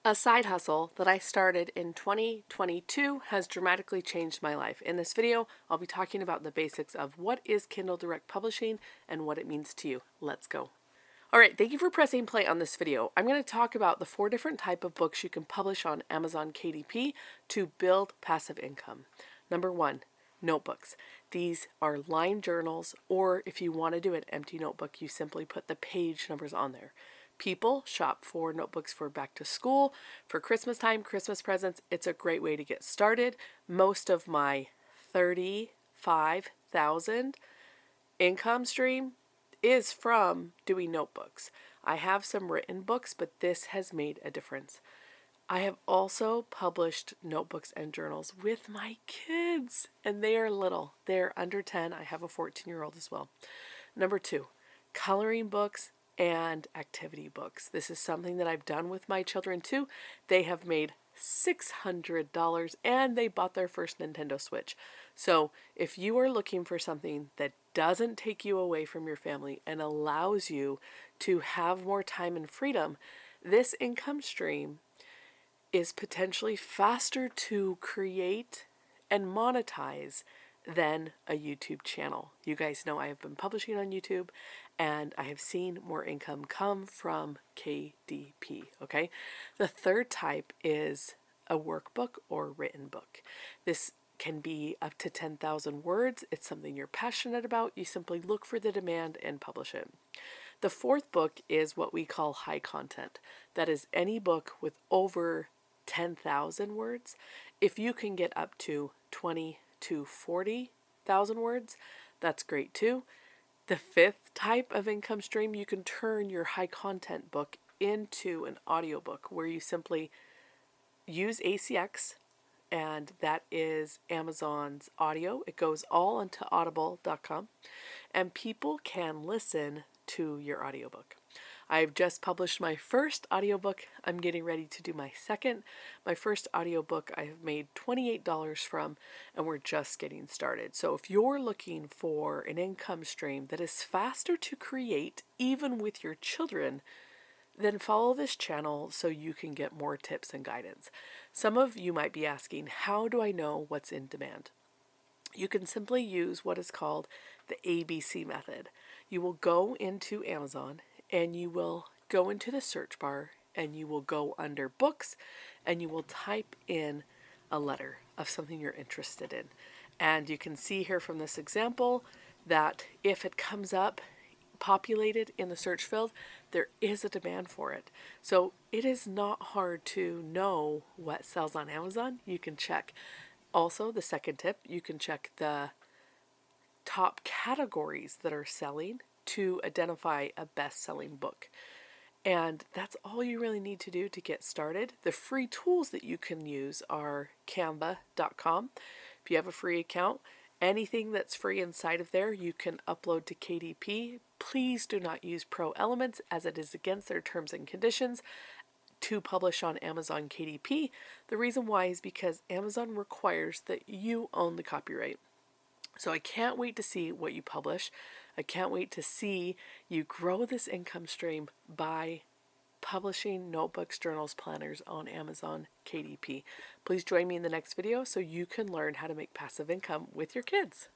A side hustle that I started in 2022 has dramatically changed my life. In this video, I'll be talking about the basics of what is Kindle Direct Publishing and what it means to you. Let's go. All right, thank you for pressing play on this video. I'm going to talk about the 4 different types of books you can publish on Amazon KDP to build passive income. Number 1, notebooks. These are line journals, or if you want to do an empty notebook, you simply put the page numbers on there. People shop for notebooks for back to school, for Christmas time, Christmas presents. It's a great way to get started. Most of my 35,000 income stream is from doing notebooks. I have some written books, but this has made a difference. I have also published notebooks and journals with my kids, and they are little. They're under 10. I have a 14-year-old as well. Number 2, coloring books and activity books. This is something that I've done with my children too. They have made $600 and they bought their first Nintendo Switch. So if you are looking for something that doesn't take you away from your family and allows you to have more time and freedom, this income stream is potentially faster to create and monetize than a YouTube channel. You guys know I have been publishing on YouTube and I have seen more income come from KDP, okay? The third type is a workbook or written book. This can be up to 10,000 words. It's something you're passionate about. You simply look for the demand and publish it. The fourth book is what we call high content. That is any book with over 10,000 words. If you can get up to 20 to 40,000 words, that's great too. The fifth type of income stream, you can turn your high content book into an audiobook where you simply use ACX, and that is Amazon's audio. It goes all onto audible.com and people can listen to your audiobook. I've just published my first audiobook. I'm getting ready to do my second. My first audiobook I have made $28 from, and we're just getting started. So if you're looking for an income stream that is faster to create, even with your children, then follow this channel so you can get more tips and guidance. Some of you might be asking, how do I know what's in demand? You can simply use what is called the ABC method. You will go into Amazon and you will go into the search bar and you will go under books and you will type in a letter of something you're interested in. And you can see here from this example that if it comes up populated in the search field, there is a demand for it. So it is not hard to know what sells on Amazon. You can check. Also, the second tip, you can check the top categories that are selling to identify a best-selling book. And that's all you really need to do to get started. The free tools that you can use are canva.com. If you have a free account, anything that's free inside of there you can upload to KDP. Please do not use Pro Elements as it is against their terms and conditions to publish on Amazon KDP. The reason why is because Amazon requires that you own the copyright. So I can't wait to see what you publish. I can't wait to see you grow this income stream by publishing notebooks, journals, planners on Amazon KDP. Please join me in the next video so you can learn how to make passive income with your kids.